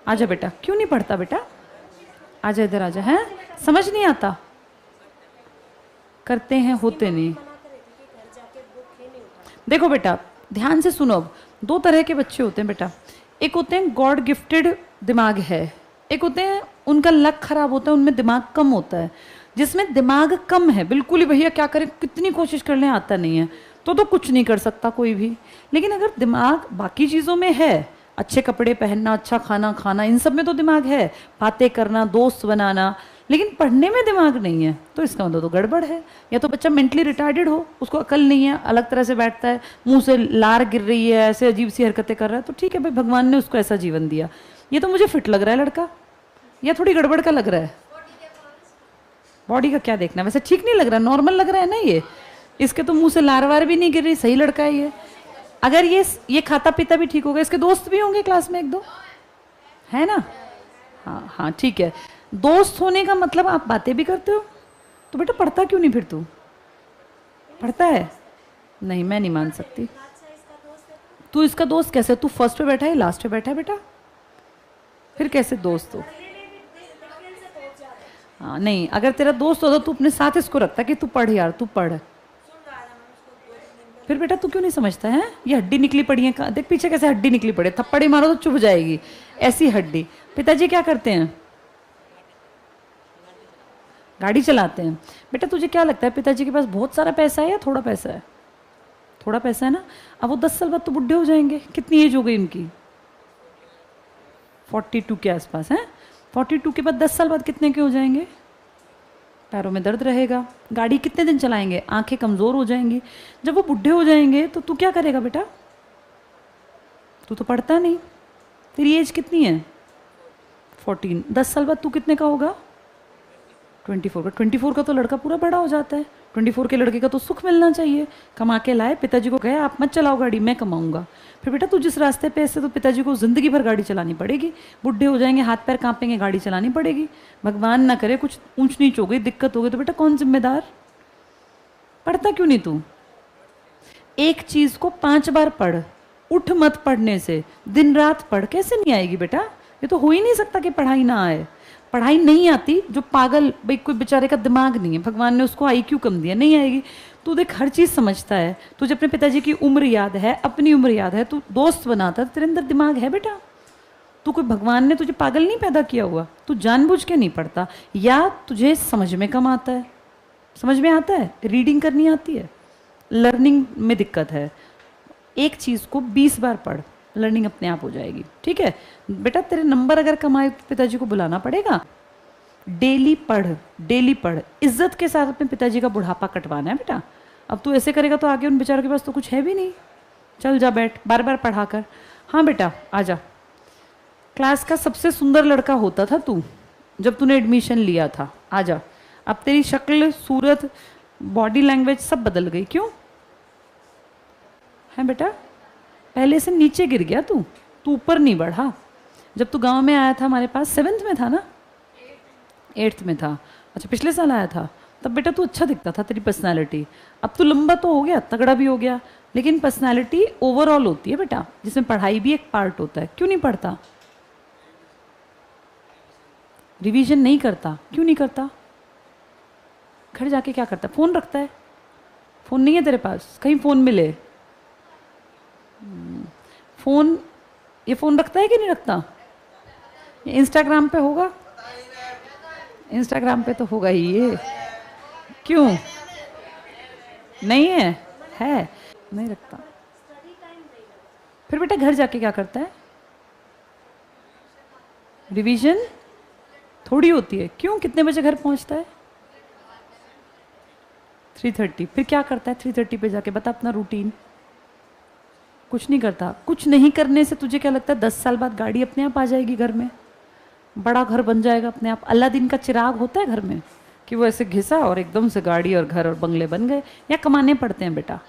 आजा बेटा, क्यों नहीं पढ़ता बेटा? आजा इधर आजा। है समझ नहीं आता? करते हैं होते नहीं। देखो बेटा ध्यान से सुनो, अब दो तरह के बच्चे होते हैं बेटा। एक होते हैं गॉड गिफ्टेड दिमाग है, एक होते हैं उनका लक खराब होता है, उनमें दिमाग कम होता है। जिसमें दिमाग कम है बिल्कुल ही, भैया क्या करें, कितनी कोशिश कर लें आता नहीं है, तो कुछ नहीं कर सकता कोई भी। लेकिन अगर दिमाग बाकी चीज़ों में है, अच्छे कपड़े पहनना, अच्छा खाना खाना, इन सब में तो दिमाग है, बातें करना, दोस्त बनाना, लेकिन पढ़ने में दिमाग नहीं है, तो इसका मतलब तो गड़बड़ है। या तो बच्चा मेंटली रिटार्डेड हो, उसको अकल नहीं है, अलग तरह से बैठता है, मुंह से लार गिर रही है, ऐसे अजीब सी हरकतें कर रहा है, तो ठीक है भाई, भगवान ने उसको ऐसा जीवन दिया। ये तो मुझे फिट लग रहा है लड़का, या थोड़ी गड़बड़ का लग रहा है? बॉडी का क्या देखना, वैसे ठीक नहीं लग रहा, नॉर्मल लग रहा है ना ये। इसके तो मुंह से लार वार भी नहीं गिर रही, सही लड़का है ये। अगर ये खाता पीता भी ठीक होगा, इसके दोस्त भी होंगे क्लास में एक दो, है ना? हाँ हाँ ठीक है। दोस्त होने का मतलब आप बातें भी करते हो, तो बेटा पढ़ता क्यों नहीं फिर तू? पढ़ता है? नहीं, मैं नहीं मान सकती। तू इसका दोस्त कैसे? तू फर्स्ट पे बैठा है, लास्ट पे बैठा है बेटा, फिर कैसे दोस्त हो? हाँ नहीं, अगर तेरा दोस्त होता तो अपने साथ इसको रखता कि तू पढ़ यार, तू पढ़। फिर बेटा तू क्यों नहीं समझता है? ये हड्डी निकली पड़ी है, देख पीछे कैसे हड्डी निकली पड़ी है, थप्पड़ी मारो तो चुभ जाएगी, ऐसी हड्डी। पिताजी क्या करते हैं? गाड़ी चलाते हैं। बेटा तुझे क्या लगता है पिताजी के पास बहुत सारा पैसा है या थोड़ा पैसा है? थोड़ा पैसा है ना। अब वो 10 साल बाद तो बुढ़े हो जाएंगे, कितनी एज हो गई उनकी? 42 के आसपास है। 42 के बाद 10 साल बाद कितने के हो जाएंगे? पैरों में दर्द रहेगा, गाड़ी कितने दिन चलाएंगे, आंखें कमज़ोर हो जाएंगी। जब वो बुढ़े हो जाएंगे तो तू क्या करेगा बेटा? तू तो पढ़ता नहीं, तेरी एज कितनी है? 14। 10 साल बाद तू कितने का होगा? 24 का। 24 का तो लड़का पूरा बड़ा हो जाता है। 24 के लड़के का तो सुख मिलना चाहिए, कमा के लाए, पिताजी को कहे आप मत चलाओ गाड़ी, मैं कमाऊंगा। फिर बेटा तू जिस रास्ते पे, ऐसे तो पिताजी को जिंदगी भर गाड़ी चलानी पड़ेगी, बुढ़े हो जाएंगे, हाथ पैर कांपेंगे, गाड़ी चलानी पड़ेगी। भगवान ना करे कुछ ऊंच नीच हो गई, दिक्कत हो गई, तो बेटा कौन जिम्मेदार? पढ़ता क्यों नहीं तू? एक चीज को 5 बार पढ़, उठ मत पढ़ने से, दिन रात पढ़, कैसे नहीं आएगी बेटा? ये तो हो ही नहीं सकता कि पढ़ाई ना आए। पढ़ाई नहीं आती, जो पागल भाई, कोई बेचारे का दिमाग नहीं है, भगवान ने उसको IQ कम दिया, नहीं आएगी। तू देख हर चीज़ समझता है, तुझे अपने पिताजी की उम्र याद है, अपनी उम्र याद है, तू दोस्त बनाता है, तेरे अंदर दिमाग है बेटा। तू कोई, भगवान ने तुझे पागल नहीं पैदा किया हुआ, तू जानबूझ के नहीं पढ़ता, या तुझे समझ में कम आता है। समझ में आता है, रीडिंग करनी आती है, लर्निंग में दिक्कत है। एक चीज़ को 20 बार पढ़, लर्निंग अपने आप हो जाएगी, ठीक है बेटा? तेरे नंबर अगर कमाए तो पिताजी को बुलाना पड़ेगा। डेली पढ़, डेली पढ़, इज्जत के साथ अपने पिताजी का बुढ़ापा कटवाना है बेटा। अब तू ऐसे करेगा तो आगे उन बेचारों के पास तो कुछ है भी नहीं। चल जा बैठ, बार बार पढ़ा कर। हाँ बेटा आजा। क्लास का सबसे सुंदर लड़का होता था तू जब तूने एडमिशन लिया था, आजा। अब तेरी शक्ल, सूरत, बॉडी लैंग्वेज सब बदल गई, क्यों है बेटा? पहले से नीचे गिर गया तू, तू ऊपर नहीं बढ़ा। जब तू गांव में आया था हमारे पास, 7th में था ना? 8th में था। अच्छा पिछले साल आया था, तब बेटा तू अच्छा दिखता था, तेरी पर्सनालिटी। अब तू लंबा तो हो गया, तगड़ा भी हो गया, लेकिन पर्सनालिटी ओवरऑल होती है बेटा, जिसमें पढ़ाई भी एक पार्ट होता है। क्यों नहीं पढ़ता? रिवीजन नहीं करता, क्यों नहीं करता? घर जाके क्या करता है? फ़ोन रखता है? फ़ोन नहीं है तेरे पास? कहीं फ़ोन मिले? फ़ोन, ये फ़ोन रखता है कि नहीं रखता? ये इंस्टाग्राम पे होगा, इंस्टाग्राम पे तो होगा ही ये। क्यों नहीं है? है नहीं रखता। फिर बेटा घर जाके क्या करता है? रिवीजन थोड़ी होती है। क्यों? कितने बजे घर पहुंचता है? 3:30। फिर क्या करता है 3:30 पे जाके? बता अपना रूटीन। कुछ नहीं करता। कुछ नहीं करने से तुझे क्या लगता है 10 साल बाद गाड़ी अपने आप आ जाएगी घर में, बड़ा घर बन जाएगा अपने आप? अल्लादीन का चिराग होता है घर में कि वो ऐसे घिसा और एकदम से गाड़ी और घर और बंगले बन गए? या कमाने पड़ते हैं बेटा?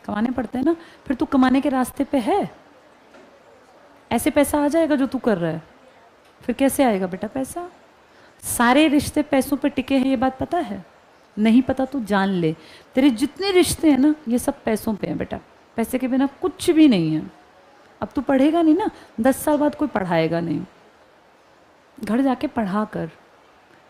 कमाने पड़ते हैं ना। फिर तू कमाने के रास्ते पे है, ऐसे पैसा आ जाएगा जो तू कर रहा है? फिर कैसे आएगा बेटा पैसा? सारे रिश्ते पैसों पे टिके हैं, ये बात पता है? नहीं पता तो जान ले, तेरे जितने रिश्ते हैं ना ये सब पैसों पे हैं बेटा। पैसे के बिना कुछ भी नहीं है। अब तू पढ़ेगा नहीं ना, 10 साल बाद कोई पढ़ाएगा नहीं, घर जाके पढ़ा कर।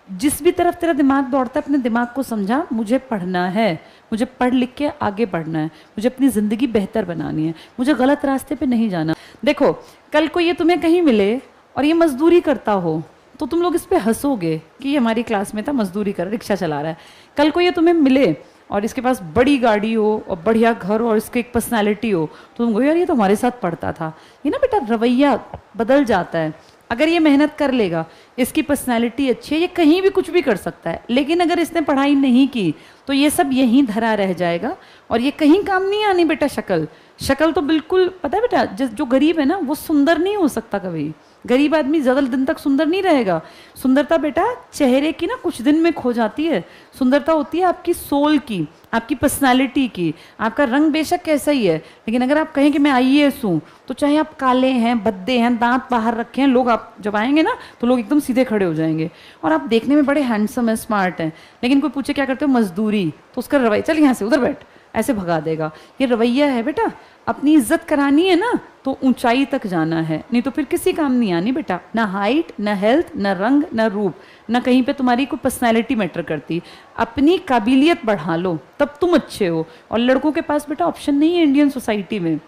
जिस भी तरफ तेरा दिमाग दौड़ता है अपने दिमाग को समझा, मुझे पढ़ना है, मुझे पढ़ लिख के आगे बढ़ना है, मुझे अपनी ज़िंदगी बेहतर बनानी है, मुझे गलत रास्ते पे नहीं जाना। देखो कल को ये तुम्हें कहीं मिले और ये मजदूरी करता हो तो तुम लोग इस पे हंसोगे कि ये हमारी क्लास में था, मजदूरी कर, रिक्शा चला रहा है। कल को ये तुम्हें मिले और इसके पास बड़ी गाड़ी हो और बढ़िया घर हो और इसकी एक पर्सनैलिटी हो तो तुम कहो यार ये तो हमारे साथ पढ़ता था। ये ना बेटा रवैया बदल जाता है। अगर ये मेहनत कर लेगा, इसकी पर्सनैलिटी अच्छी है, ये कहीं भी कुछ भी कर सकता है, लेकिन अगर इसने पढ़ाई नहीं की तो ये सब यहीं धरा रह जाएगा और ये कहीं काम नहीं आनी बेटा। शक्ल शक्ल तो बिल्कुल पता है बेटा, जो गरीब है ना वो सुंदर नहीं हो सकता कभी। गरीब आदमी ज़्यादा दिन तक सुंदर नहीं रहेगा। सुंदरता बेटा चेहरे की ना कुछ दिन में खो जाती है। सुंदरता होती है आपकी सोल की, आपकी पर्सनालिटी की। आपका रंग बेशक कैसा ही है, लेकिन अगर आप कहें कि मैं आईएएस हूँ तो चाहे आप काले हैं, भद्दे हैं, दांत बाहर रखे हैं, लोग आप जब आएंगे ना तो लोग एकदम सीधे खड़े हो जाएंगे और आप देखने में बड़े हैंडसम हैं, स्मार्ट हैं। लेकिन कोई पूछे क्या करते हो, मजदूरी, तो उसका रवैया चल यहाँ से उधर बैठ, ऐसे भगा देगा। ये रवैया है बेटा। अपनी इज्जत करानी है ना तो ऊंचाई तक जाना है, नहीं तो फिर किसी काम नहीं आनी बेटा। ना हाइट, ना हेल्थ, ना रंग, ना रूप, ना कहीं पे तुम्हारी कोई पर्सनैलिटी मैटर करती। अपनी काबिलियत बढ़ा लो तब तुम अच्छे हो। और लड़कों के पास बेटा ऑप्शन नहीं है इंडियन सोसाइटी में।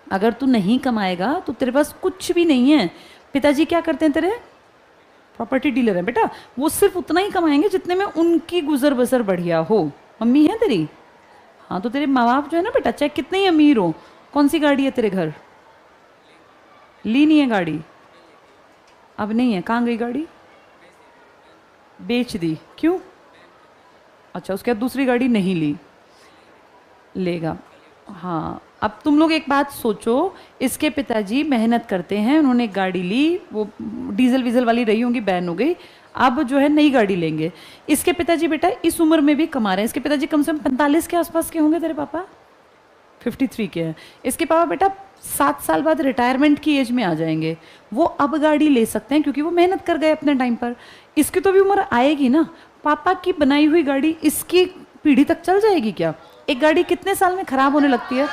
अगर तू नहीं कमाएगा तो तेरे पास कुछ भी नहीं है। पिताजी क्या करते हैं तेरे, प्रॉपर्टी डीलर है बेटा। वो सिर्फ उतना ही कमाएंगे जितने में उनकी गुजर बसर बढ़िया हो। मम्मी है तेरी, हाँ तो तेरे माँ बाप जो है ना बेटा, चाहे कितने ही अमीर हो, कौन सी गाड़ी है तेरे घर, ली नहीं है गाड़ी, अब नहीं है, कहाँ गई गाड़ी, बेच दी, क्यों? अच्छा उसके बाद दूसरी गाड़ी नहीं ली, लेगा। हाँ अब तुम लोग एक बात सोचो, इसके पिताजी मेहनत करते हैं, उन्होंने एक गाड़ी ली, वो डीजल वीजल वाली रही होंगी, बैन हो गई, अब जो है नई गाड़ी लेंगे। इसके पिताजी बेटा इस उम्र में भी कमा रहे हैं। इसके पिताजी कम से कम 45 के आसपास के होंगे, तेरे पापा 53 के हैं। इसके पापा बेटा 7 साल बाद रिटायरमेंट की एज में आ जाएंगे। वो अब गाड़ी ले सकते हैं क्योंकि वो मेहनत कर गए अपने टाइम पर। इसकी तो भी उम्र आएगी ना। पापा की बनाई हुई गाड़ी इसकी पीढ़ी तक चल जाएगी क्या? एक गाड़ी कितने साल में खराब होने लगती है?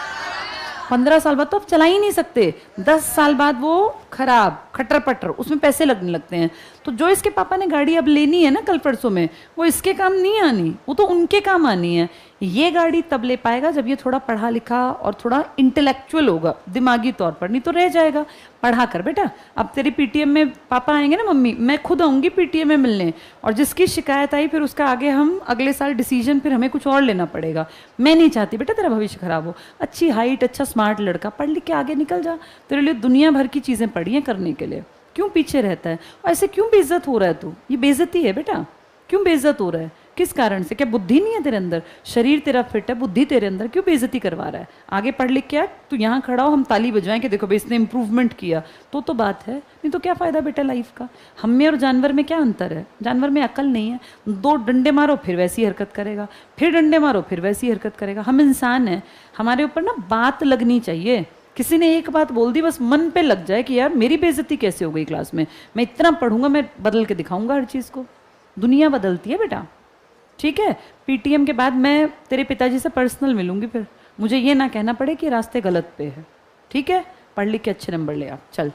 15 साल बाद तो आप चला ही नहीं सकते। 10 साल बाद वो खराब, खटर पटर, उसमें पैसे लगने लगते हैं। तो जो इसके पापा ने गाड़ी अब लेनी है ना कल परसों में, वो इसके काम नहीं आनी, वो तो उनके काम आनी है। ये गाड़ी तब ले पाएगा जब ये थोड़ा पढ़ा लिखा और थोड़ा इंटेलेक्चुअल होगा दिमागी तौर पर, नहीं तो रह जाएगा। पढ़ा कर बेटा। अब तेरी पीटीएम में पापा आएंगे ना, मम्मी मैं खुद आऊंगी पीटीएम में मिलने, और जिसकी शिकायत आई फिर उसका आगे हम अगले साल डिसीजन फिर हमें कुछ और लेना पड़ेगा। मैं नहीं चाहती बेटा तेरा भविष्य खराब हो। अच्छी हाइट, अच्छा स्मार्ट लड़का, पढ़ लिख के आगे निकल जा। तेरे लिए दुनिया भर की चीज़ें पड़ी हैं करने के लिए, क्यों पीछे रहता है? और ऐसे क्यों बेइज्जत हो रहा है तू? ये बेइज्जती है बेटा। क्यों बेइज्जत हो रहा है? किस कारण से? क्या बुद्धि नहीं है तेरे अंदर? शरीर तेरा फिट है, बुद्धि तेरे अंदर, क्यों बेइज्जती करवा रहा है? आगे पढ़ लिख के आ, तू यहाँ खड़ा हो, हम ताली बजवाएं कि देखो भाई इसने इंप्रूवमेंट किया, तो बात है। नहीं तो क्या फ़ायदा बेटा लाइफ का? हम में और जानवर में क्या अंतर है? जानवर में अकल नहीं है, 2 डंडे मारो फिर वैसी हरकत करेगा, फिर डंडे मारो फिर वैसी हरकत करेगा। हम इंसान हैं, हमारे ऊपर ना बात लगनी चाहिए। किसी ने एक बात बोल दी, बस मन पे लग जाए कि यार मेरी बेइज्जती कैसे हो गई क्लास में, मैं इतना पढ़ूंगा, मैं बदल के दिखाऊंगा हर चीज़ को। दुनिया बदलती है बेटा, ठीक है? पीटीएम के बाद मैं तेरे पिताजी से पर्सनल मिलूंगी, फिर मुझे ये ना कहना पड़े कि रास्ते गलत पे है, ठीक है? पढ़ लिख के अच्छे नंबर ले आ, चल।